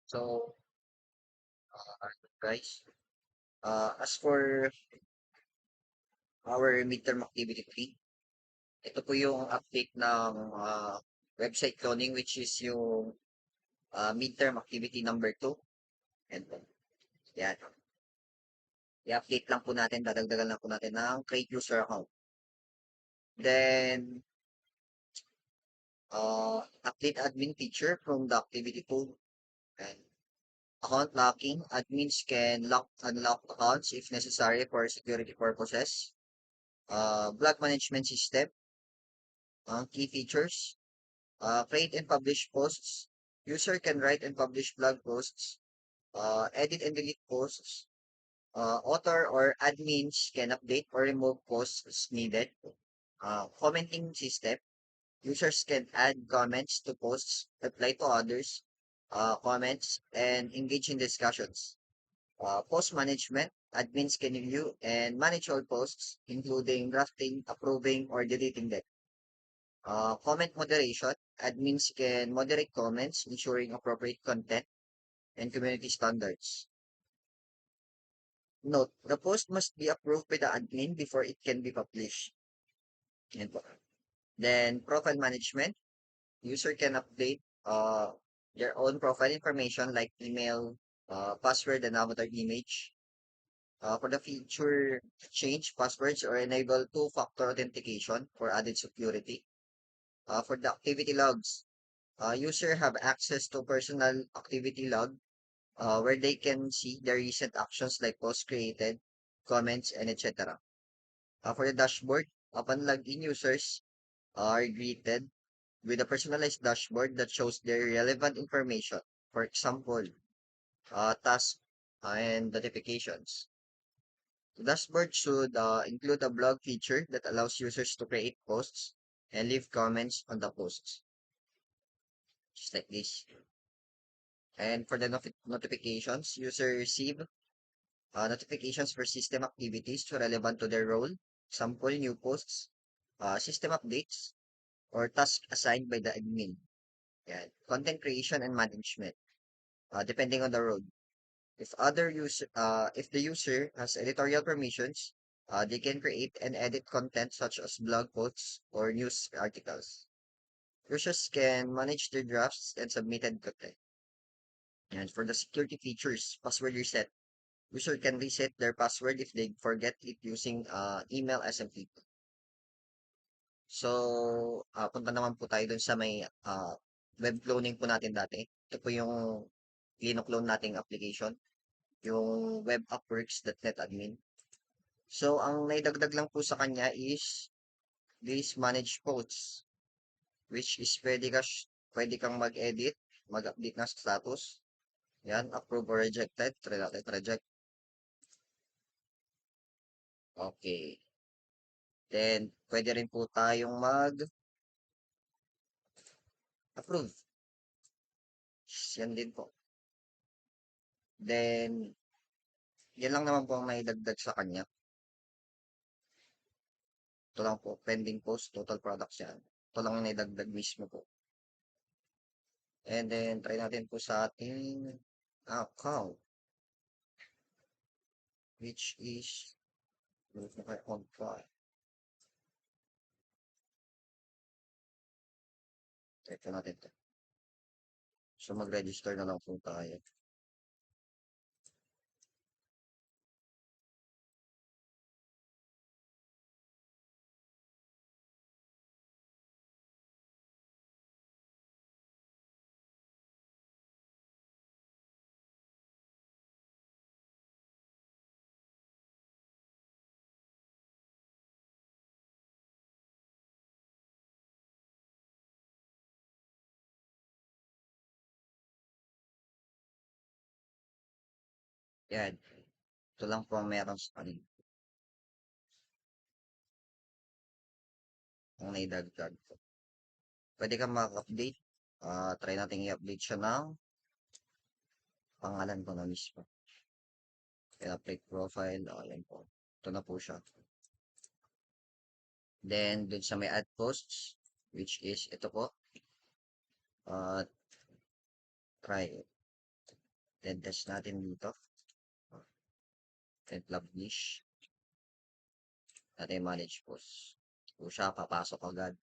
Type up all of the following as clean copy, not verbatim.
So, guys, as for our midterm activity 3, ito po yung update ng website cloning which is yung midterm activity number 2. And yan, i-update lang po natin, dadagdagan lang po natin ng create user account. Then, update admin feature from the activity pool. And account locking, admins can unlock accounts if necessary for security purposes. Block management system, key features. Create and publish posts. User can write and publish blog posts, edit and delete posts. Author or admins can update or remove posts as needed. Commenting system. Users can add comments to posts, reply to others, comments, and engage in discussions. Post management. Admins can view and manage all posts, including drafting, approving, or deleting them. Comment moderation. Admins can moderate comments, ensuring appropriate content and community standards. Note, the post must be approved by the admin before it can be published. Yan po. Then, profile management. User can update their own profile information like email, password, and avatar image. For the feature, change passwords or enable two-factor authentication for added security. For the activity logs, user have access to personal activity log where they can see their recent actions like posts created, comments, and etc. For the dashboard, upon login, users are greeted with a personalized dashboard that shows their relevant information. For example, tasks and notifications. The dashboard should include a blog feature that allows users to create posts and leave comments on the posts, just like this. And for the notifications, users receive notifications for system activities relevant to their role, sample new posts, system updates, or tasks assigned by the admin. Yan. Content creation and management, depending on the role. If the user has editorial permissions, they can create and edit content such as blog posts or news articles. Users can manage their drafts and submitted content. And for the security features, password reset. User can reset their password if they forget it using email SMTP. So, punta naman po tayo dun sa may web cloning po natin dati. Ito po yung clone nating application, yung webappworks.net admin. So, ang naidagdag lang po sa kanya is this manage posts, which is pwede kang mag-edit, mag-update ng status. Yan, approve or rejected. Try natin, reject. Okay. Then, pwede rin po tayong mag-approve. Yan din po. Then, yan lang naman po ang naidagdag sa kanya. Ito lang po, pending post, total products yan. Ito lang ang naidagdag mismo po. And then, try natin po sa ating account, which is on file. Try po natin ito. So, mag-register na lang po tayo. Yan. Ito lang po ang meron sa kanila. Ang naidagdag po. Pwede kang mag-update. Try natin i-update siya ng pangalan ko na mismo. Kaya update profile. Ayan po. Ito na po siya. Then, dun sa may add posts, which is ito po. Try it. Then test natin dito. Then publish. Natin manage post. So siya, papasok agad.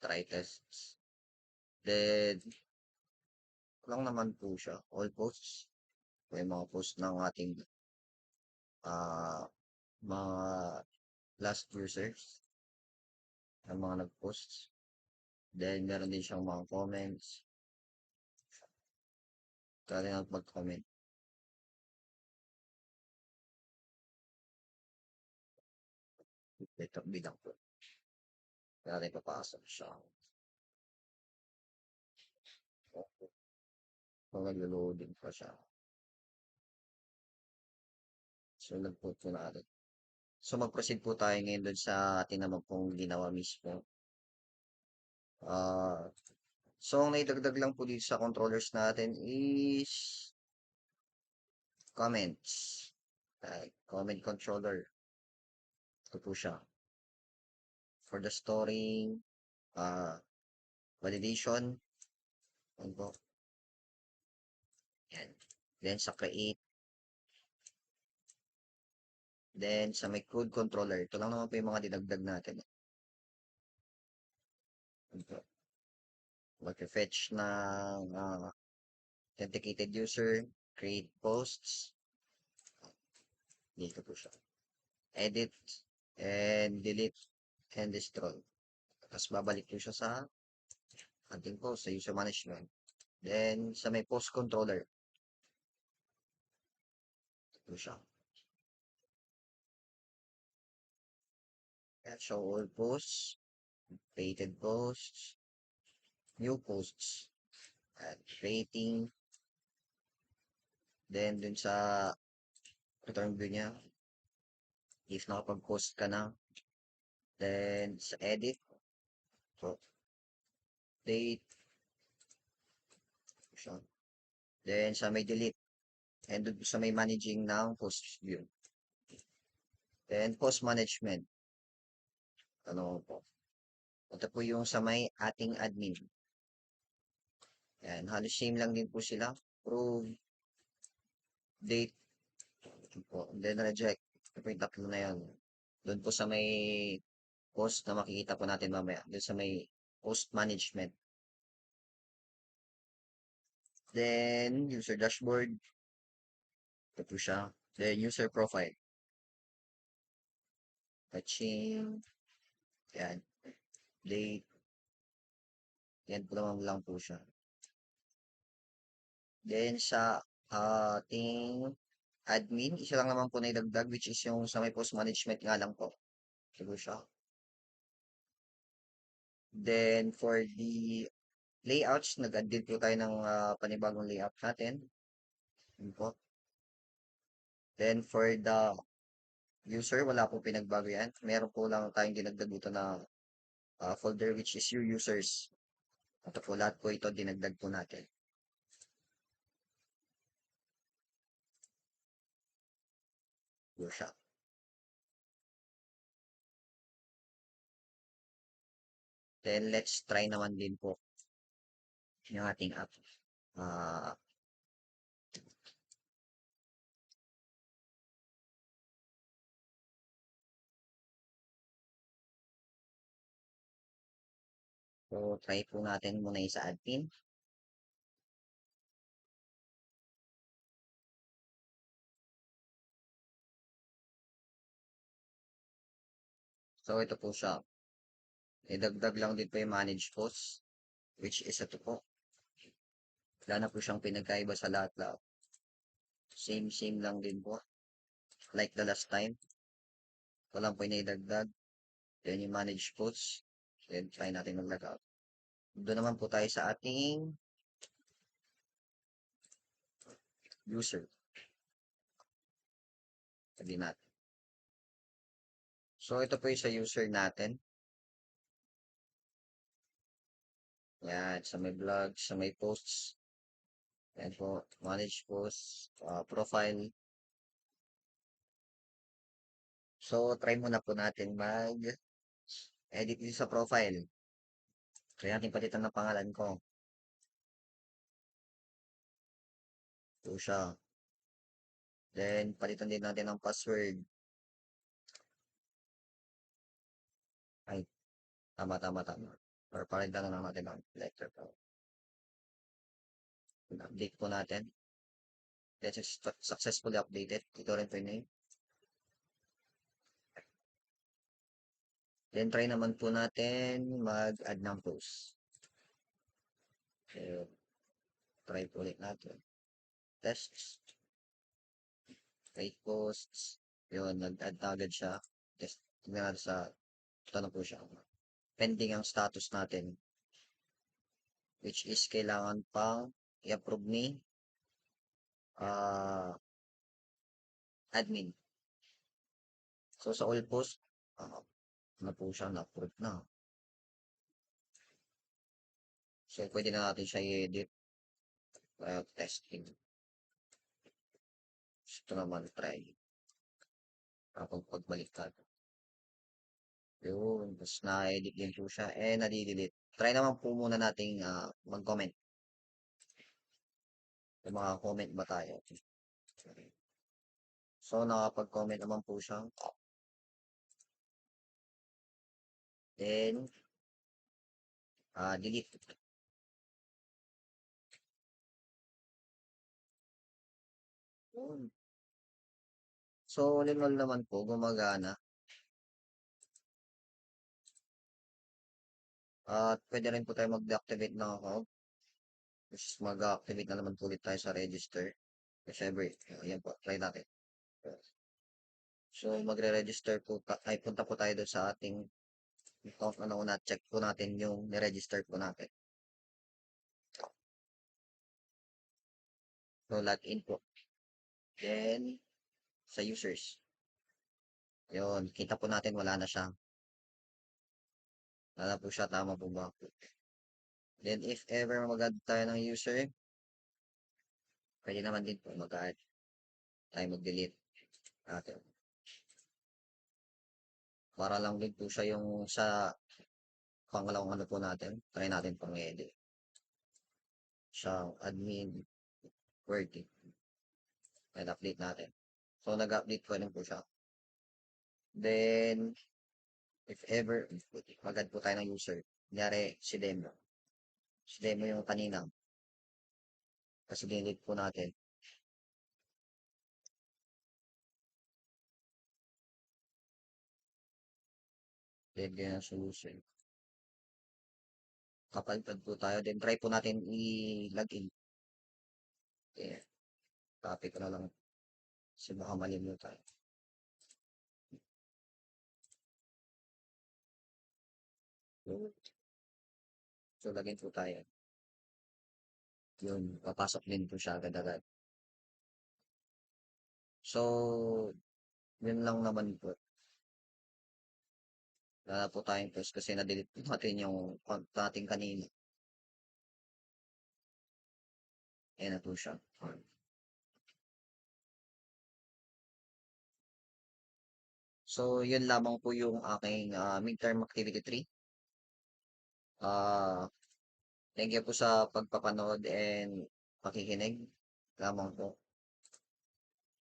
Try tests. Then, lang naman po siya. All posts. May mga post ng ating mga last users ng mga nag-posts. Then, meron din siyang mga comments. Kaya rin mag-comment. Ito, bilang po. Kaya rin papasok siya. Kung nag-loading pa siya. So, nag-put po natin. So, mag-proceed po tayo ngayon doon sa ating naman pong ginawa mismo. So, ang naidagdag lang po dito sa controllers natin is comments. Comment controller. Ito po siya. For the storing, validation. Yan po. Yan. Then, sa create. Then, sa may code controller. Ito lang naman po yung mga dinagdag natin. Mag-fetch ng authenticated user, create posts. Dito po siya. Edit, and delete, and destroy. Tapos babalik po siya sa ating post, sa user management. Then, sa may post controller. Ito po siya. Show all posts, created posts, new posts, at rating. Then, dun sa return view niya, if nakapag-post ka na, then sa edit, so, date, so, then sa may delete, and dun sa may managing ng post view. Then post management, ano po, ito po yung sa may ating admin. Yan, halos same lang din po sila. Prove, date, po, and then reject. Ito po yung tatlo na yan. Doon po sa may post na makikita po natin mamaya. Doon sa may post management. Then, user dashboard. Ito po siya. Then, user profile. Touching. Yan. Date. Yan po naman lang po siya. Then, sa ating admin, isa lang naman po na idagdag, which is yung sa may post management nga lang po. Ito po siya. Then, for the layouts, nag-add din po tayo ng panibagong layout natin. Yun po. Then, for the user, wala po pinagbago yan. Meron po lang tayong dinagdag dito na folder which is your users. Ito po, lahat po ito dinagdag po natin. Yun siya. Then, let's try naman din po yung ating app. So, try po natin muna yung sa admin. So, ito po siya. Idagdag lang din po yung manage posts, which is ito po. Wala na po siyang pinagkaiba sa lahat-lahat. Same lang din po. Like the last time. Walang po inaidagdag. Then yung manage posts. Then try natin mag-log out. Doon naman po tayo sa ating user. Sabi natin. So, ito po yung sa user natin. Yan, sa may blog, sa may posts. Yan po, manage posts, profile. So, try muna po natin mag-edit dito sa profile. Kaya natin palitan ng pangalan ko. po siya. Then, palitan din natin ang password. Ay, tama, tama, tama. Or palitan na lang natin ang letter. Update po natin. Then, successfully updated. Ito rin po yung name. Then, try naman po natin mag-add ng post. So, try po ulit natin. Tests. Create posts. Yun, nag-add na agad siya. Test. Tignan natin sa, ito na po siya. Pending ang status natin. Which is, kailangan pang i-approve ni admin. So, sa all post, na po siya, na-approve na. So, pwede na natin siya i-edit. Testing. Ito naman, try. Kapag pagbaliktad. Yun, tapos na-edit din po siya. Nadi-delete. Try naman po muna nating mag-comment. Kung maka-comment ba tayo. So, nakapag-comment naman po siya. Then, delete. Yun. So, all in all naman po, gumagana. At pwede rin po tayo mag-deactivate ng account. Which is mag-activate na naman po ulit tayo sa register. Siyempre, ayan po, try natin. So, magre-register po, ay punta po tayo doon sa ating account na nauna. Check po natin yung niregister po natin. So, login po. Then, sa users. Yun, kita po natin wala na siya. Wala na po siya, tama po ba? Then, if ever mag-add tayo ng user, pwede naman din po mag-add. Tayo mag-delete natin. Para lang din po siya yung sa pangalawang ano po natin. Try natin pang edit. Siya, admin, working. And update natin. So, nag-update po rin po siya. Then, if ever, mag-add po tayo ng user. Kunyari, si Demo. Si Demo yung kanina. Kasi dinelete po natin. Then, ganyan ang solution. Kapalitan po tayo. Then, try po natin i-login. Okay. Copy ko na lang. Kasi baka malimutan. So, login po tayo. Yun, papasok din po siya agad-agad. So, yun lang naman po. Wala po tayong post kasi na-delete po natin yung account natin kanina. Ayan na po siya. So, yun lamang po yung aking midterm activity 3. Thank you po sa pagpapanood and pakikinig. Lamang po.